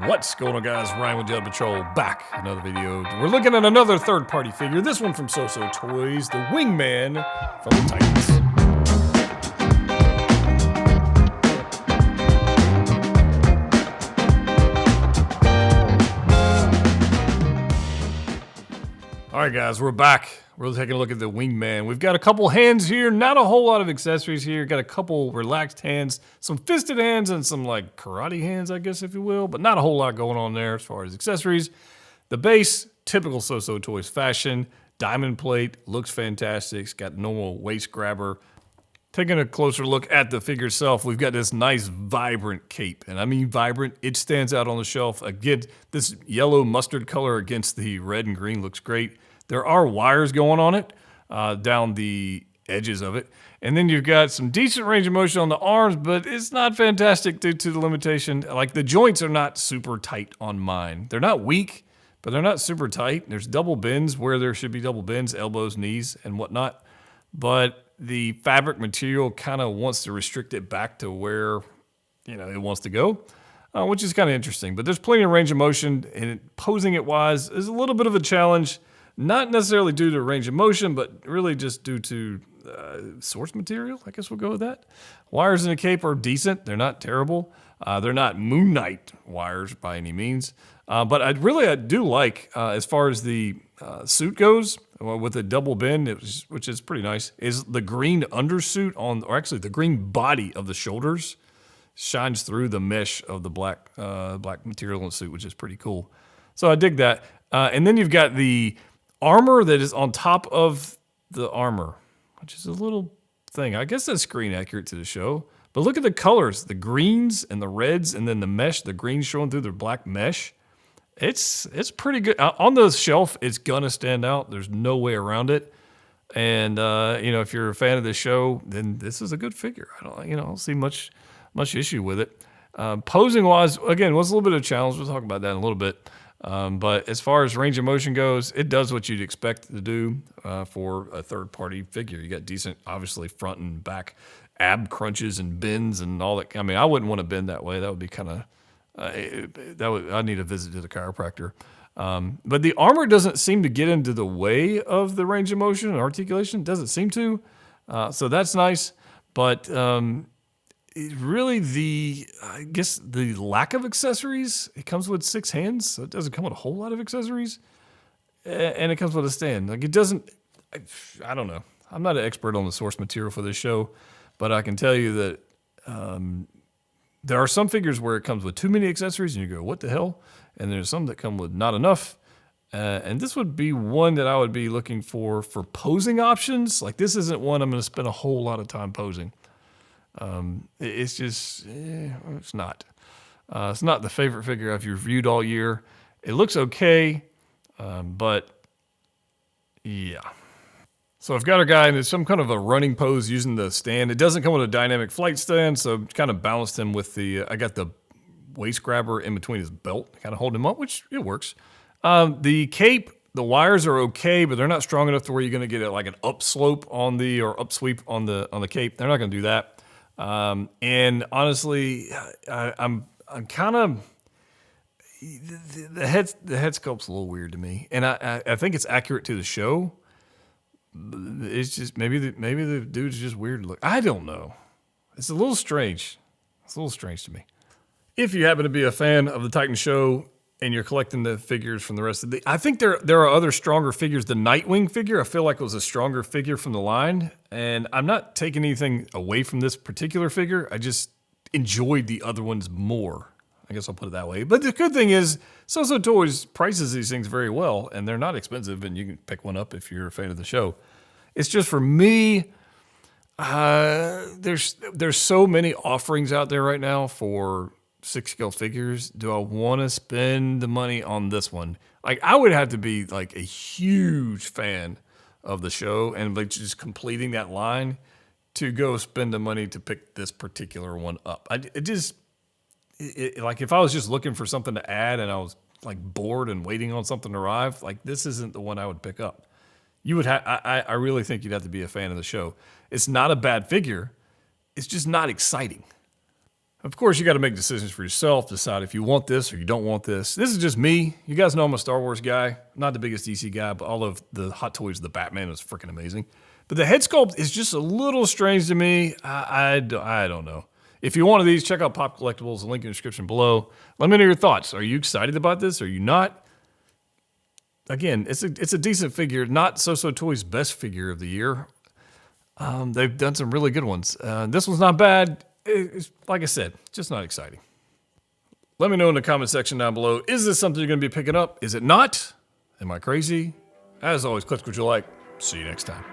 What's going on, guys? Ryan with Dead Patrol back. Another video. We're looking at another third-party figure. This one from SooSooToys, the Wingman from the Titans. All right, guys, we're back. We're taking a look at the Wingman. We've got a couple hands here, not a whole lot of accessories here. Got a couple relaxed hands, some fisted hands, and some like karate hands, I guess, if you will, but not a whole lot going on there as far as accessories. The base, typical SooSooToys fashion, diamond plate, looks fantastic. It's got normal waist grabber. Taking a closer look at the figure itself, we've got this nice vibrant cape, and I mean vibrant. It stands out on the shelf. Again, this yellow mustard color against the red and green looks great. There are wires going on it, down the edges of it. And then you've got some decent range of motion on the arms, but it's not fantastic due to the limitation. Like the joints are not super tight on mine. They're not weak, but they're not super tight. There's double bends where there should be double bends, elbows, knees, and whatnot. But the fabric material kind of wants to restrict it back to where, it wants to go, which is kind of interesting. But there's plenty of range of motion, and posing it wise is a little bit of a challenge. Not necessarily due to range of motion, but really just due to source material. I guess we'll go with that. Wires in the cape are decent. They're not terrible. They're not Moon Knight wires by any means. But I do like, as far as the suit goes, with a double bend, which is pretty nice, is the green undersuit or actually the green body of the shoulders shines through the mesh of the black material in the suit, which is pretty cool. So I dig that. And then you've got the armor that is on top of the armor, which is a little thing. I guess that's screen accurate to the show. But look at the colors, the greens and the reds, and then the mesh, the green showing through the black mesh. It's pretty good. On the shelf, it's gonna stand out. There's no way around it. And if you're a fan of the show, then this is a good figure. I don't see much issue with it. Posing wise, again, was a little bit of a challenge. We'll talk about that in a little bit. But as far as range of motion goes, it does what you'd expect it to do for a third-party figure. You got decent, obviously, front and back ab crunches and bends and all that. I mean, I wouldn't want to bend that way. That would be kind of I'd need a visit to the chiropractor. But the armor doesn't seem to get into the way of the range of motion and articulation. It doesn't seem to. So that's nice. But really, I guess the lack of accessories, it comes with 6 hands, so it doesn't come with a whole lot of accessories, and it comes with a stand. Like it doesn't, I don't know. I'm not an expert on the source material for this show, but I can tell you that there are some figures where it comes with too many accessories, and you go, what the hell? And there's some that come with not enough, and this would be one that I would be looking for posing options. Like this isn't one I'm going to spend a whole lot of time posing. It's just, it's not. It's not the favorite figure I've reviewed all year. It looks okay, but yeah. So I've got a guy in some kind of a running pose using the stand. It doesn't come with a dynamic flight stand, so kind of balanced him with I got the waist grabber in between his belt, kind of hold him up, which it works. The cape, the wires are okay, but they're not strong enough to where you're going to get like an upslope or upsweep on the cape. They're not going to do that. And honestly, I'm kind of the head sculpt's a little weird to me, and I think it's accurate to the show. It's just maybe the dude's just weird to look. I don't know. It's a little strange. It's a little strange to me. If you happen to be a fan of the Titan show and you're collecting the figures from the rest of I think there are other stronger figures. The Nightwing figure, I feel like it was a stronger figure from the line. And I'm not taking anything away from this particular figure. I just enjoyed the other ones more. I guess I'll put it that way. But the good thing is, SooSooToys prices these things very well, and they're not expensive, and you can pick one up if you're a fan of the show. It's just for me, there's so many offerings out there right now for 6-scale figures. Do I want to spend the money on this one? Like I would have to be like a huge fan of the show and like just completing that line to go spend the money to pick this particular one up. Like if I was just looking for something to add and I was like bored and waiting on something to arrive, like this isn't the one I would pick up. You would have. I really think you'd have to be a fan of the show. It's not a bad figure. It's just not exciting. Of course, you got to make decisions for yourself, decide if you want this or you don't want this. This is just me. You guys know I'm a Star Wars guy. Not the biggest DC guy, but all of the Hot Toys of the Batman was freaking amazing. But the head sculpt is just a little strange to me. I don't know. If you want one of these, check out Pop Collectibles, the link in the description below. Let me know your thoughts. Are you excited about this? Are you not? Again, it's a decent figure. Not SooSooToys' best figure of the year. They've done some really good ones. This one's not bad. It's, like I said, just not exciting. Let me know in the comment section down below. Is this something you're going to be picking up? Is it not? Am I crazy? As always, click what you like. See you next time.